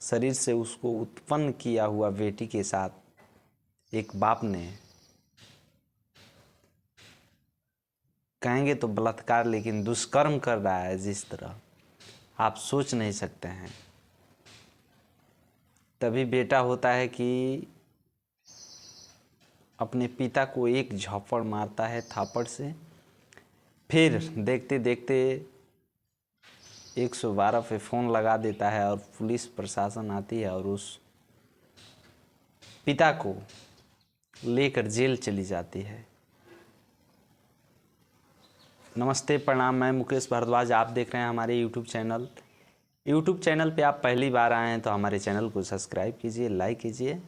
शरीर से उसको उत्पन्न किया हुआ बेटी के साथ एक बाप ने, कहेंगे तो बलात्कार, लेकिन दुष्कर्म कर रहा है जिस तरह, आप सोच नहीं सकते हैं। तभी बेटा होता है कि अपने पिता को एक झप्पड़ मारता है थापड़ से, फिर देखते देखते 112 पे फ़ोन लगा देता है और पुलिस प्रशासन आती है और उस पिता को लेकर जेल चली जाती है। नमस्ते, प्रणाम, मैं मुकेश भारद्वाज। आप देख रहे हैं हमारे यूट्यूब चैनल पे आप पहली बार आए हैं तो हमारे चैनल को सब्सक्राइब कीजिए, लाइक कीजिए,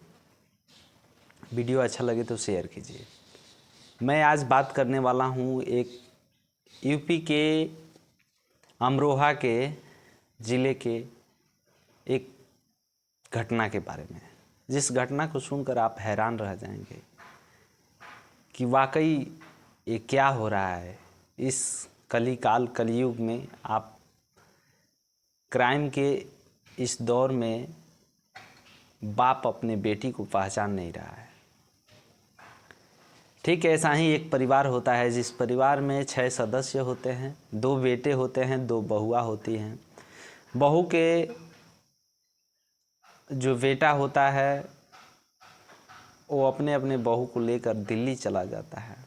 वीडियो अच्छा लगे तो शेयर कीजिए। मैं आज बात करने वाला हूँ एक यूपी के अमरोहा के ज़िले के एक घटना के बारे में, जिस घटना को सुनकर आप हैरान रह जाएंगे कि वाकई ये क्या हो रहा है। इस कलियुग में आप क्राइम के इस दौर में बाप अपने बेटी को पहचान नहीं रहा है। ठीक ऐसा ही एक परिवार होता है जिस परिवार में 6 सदस्य होते हैं, 2 बेटे होते हैं, 2 बहुआ होती हैं। बहू के जो बेटा होता है वो अपने अपने बहू को लेकर दिल्ली चला जाता है।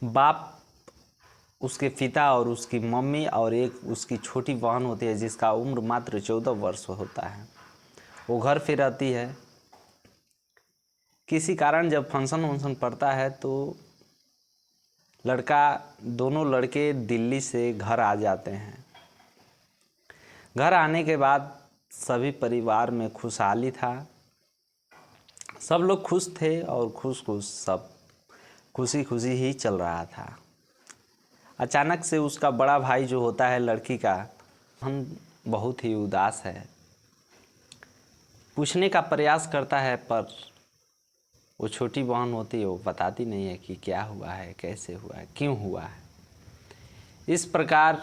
बाप, उसके पिता और उसकी मम्मी और एक उसकी छोटी बहन होती है जिसका उम्र मात्र 14 वर्ष होता है, वो घर पे रहती है। किसी कारण जब फंक्शन पड़ता है तो दोनों लड़के दिल्ली से घर आ जाते हैं। घर आने के बाद सभी परिवार में खुशहाली था, सब लोग खुश थे और खुश सब खुशी ही चल रहा था। अचानक से उसका बड़ा भाई जो होता है लड़की का, हम बहुत ही उदास है, पूछने का प्रयास करता है, पर वो छोटी बहन होती है, वो बताती नहीं है कि क्या हुआ है, कैसे हुआ है, क्यों हुआ है। इस प्रकार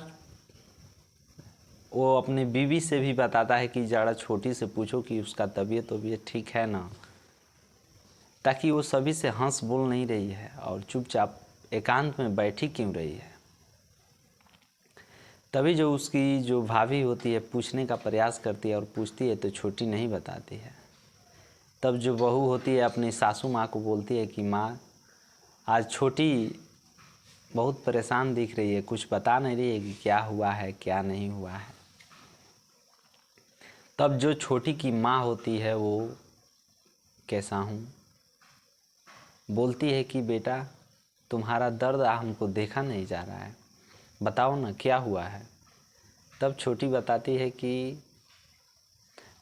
वो अपनी बीवी से भी बताता है कि ज़रा छोटी से पूछो कि उसका तबीयत ठीक है ना, ताकि वो सभी से हंस बोल नहीं रही है और चुपचाप एकांत में बैठी क्यों रही है। तभी जो उसकी जो भाभी होती है पूछने का प्रयास करती है और पूछती है तो छोटी नहीं बताती है। तब जो बहू होती है अपनी सासू माँ को बोलती है कि माँ, आज छोटी बहुत परेशान दिख रही है, कुछ बता नहीं रही है कि क्या हुआ है क्या नहीं हुआ है। तब जो छोटी की माँ होती है वो कैसा हूँ बोलती है कि बेटा, तुम्हारा दर्द हमको देखा नहीं जा रहा है, बताओ ना क्या हुआ है। तब छोटी बताती है कि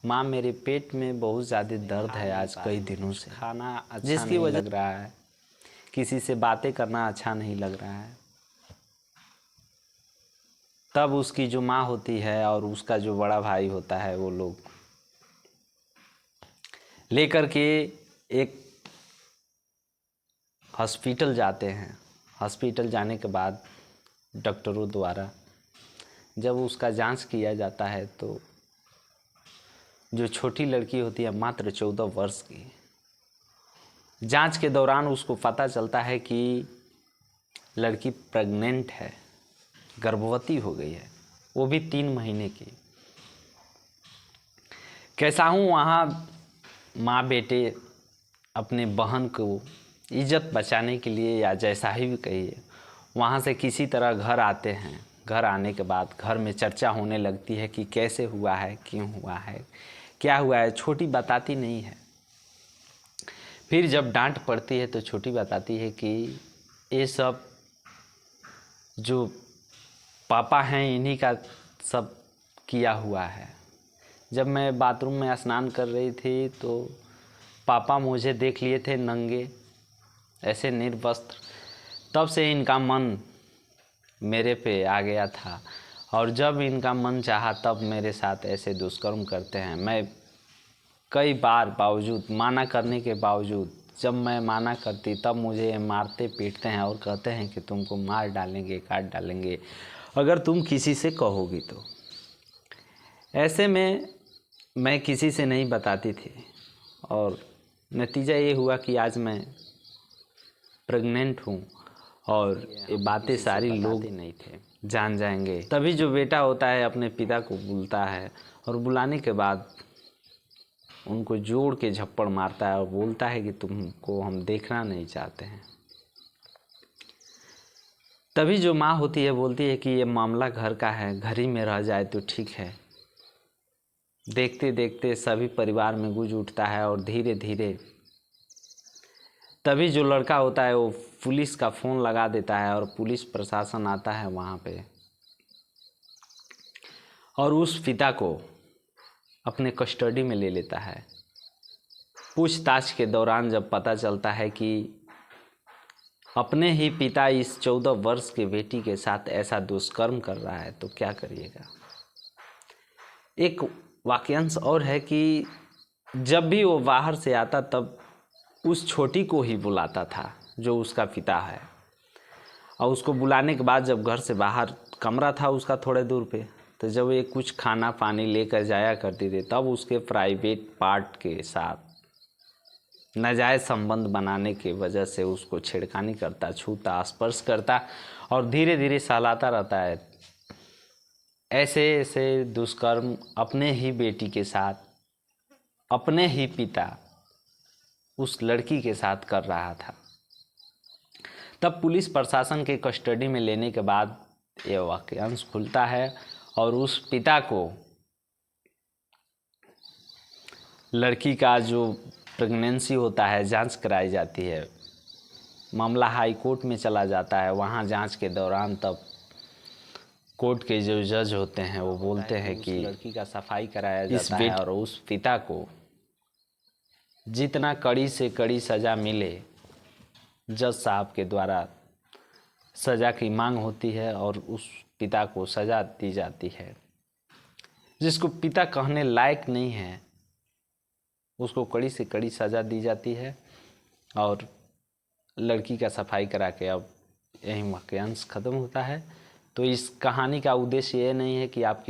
माँ, मेरे पेट में बहुत ज़्यादा दर्द है आज कई दिनों से, खाना अच्छा नहीं लग रहा है, किसी से बातें करना अच्छा नहीं लग रहा है। तब उसकी जो माँ होती है और उसका जो बड़ा भाई होता है वो लोग लेकर के एक हॉस्पिटल जाते हैं। हॉस्पिटल जाने के बाद डॉक्टरों द्वारा जब उसका जांच किया जाता है तो जो छोटी लड़की होती है मात्र 14 वर्ष की, जांच के दौरान उसको पता चलता है कि लड़की प्रेग्नेंट है, गर्भवती हो गई है, वो भी 3 महीने की। कैसा हूँ वहाँ माँ बेटे अपने बहन को इज्जत बचाने के लिए या जैसा ही भी कहिए, वहाँ से किसी तरह घर आते हैं। घर आने के बाद घर में चर्चा होने लगती है कि कैसे हुआ है, क्यों हुआ है, क्या हुआ है। छोटी बताती नहीं है। फिर जब डांट पड़ती है तो छोटी बताती है कि ये सब जो पापा हैं इन्हीं का सब किया हुआ है। जब मैं बाथरूम में स्नान कर रही थी तो पापा मुझे देख लिए थे नंगे, ऐसे निर्वस्त्र, तब से इनका मन मेरे पे आ गया था और जब इनका मन चाहा तब मेरे साथ ऐसे दुष्कर्म करते हैं। मैं कई बार बावजूद माना करने के बावजूद, जब मैं माना करती तब मुझे मारते पीटते हैं और कहते हैं कि तुमको मार डालेंगे, काट डालेंगे अगर तुम किसी से कहोगी तो। ऐसे में मैं किसी से नहीं बताती थी और नतीजा ये हुआ कि आज मैं प्रेग्नेंट हूँ और ये बातें सारी लोग नहीं थे जान जाएंगे। तभी जो बेटा होता है अपने पिता को बुलाता है और बुलाने के बाद उनको जोड़ के झप्पड़ मारता है और बोलता है कि तुमको हम देखना नहीं चाहते हैं। तभी जो माँ होती है बोलती है कि ये मामला घर का है, घर ही में रह जाए तो ठीक है। देखते देखते सभी परिवार में गूंज उठता है और धीरे धीरे तभी जो लड़का होता है वो पुलिस का फ़ोन लगा देता है और पुलिस प्रशासन आता है वहाँ पे और उस पिता को अपने कस्टडी में ले लेता है। पूछताछ के दौरान जब पता चलता है कि अपने ही पिता इस 14 वर्ष के बेटी के साथ ऐसा दुष्कर्म कर रहा है तो क्या करिएगा। एक वाक्यांश और है कि जब भी वो बाहर से आता तब उस छोटी को ही बुलाता था जो उसका पिता है, और उसको बुलाने के बाद जब घर से बाहर कमरा था उसका थोड़े दूर पे, तो जब ये कुछ खाना पानी लेकर जाया करती थी तब उसके प्राइवेट पार्ट के साथ नाजायज़ संबंध बनाने की वजह से उसको छेड़खानी करता, छूता, स्पर्श करता और धीरे धीरे सहलाता रहता है। ऐसे ऐसे दुष्कर्म अपने ही बेटी के साथ अपने ही पिता उस लड़की के साथ कर रहा था। तब पुलिस प्रशासन के कस्टडी में लेने के बाद यह वाक्यांश खुलता है और उस पिता को लड़की का जो प्रेगनेंसी होता है जांच कराई जाती है। मामला हाई कोर्ट में चला जाता है। वहाँ जांच के दौरान तब कोर्ट के जो जज होते हैं वो बोलते हैं कि लड़की का सफाई कराया जाता है और उस पिता को जितना कड़ी से कड़ी सज़ा मिले जज साहब के द्वारा सज़ा की मांग होती है और उस पिता को सज़ा दी जाती है। जिसको पिता कहने लायक नहीं है उसको कड़ी से कड़ी सज़ा दी जाती है और लड़की का सफाई करा के अब यही वाक्यांश ख़त्म होता है। तो इस कहानी का उद्देश्य ये नहीं है कि आप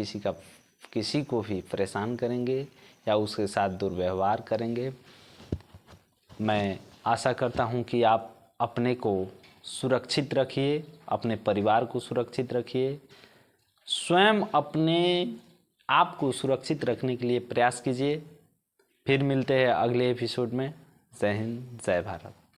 किसी को भी परेशान करेंगे या उसके साथ दुर्व्यवहार करेंगे। मैं आशा करता हूँ कि आप अपने को सुरक्षित रखिए, अपने परिवार को सुरक्षित रखिए, स्वयं अपने आप को सुरक्षित रखने के लिए प्रयास कीजिए। फिर मिलते हैं अगले एपिसोड में। जय हिंद, जय भारत।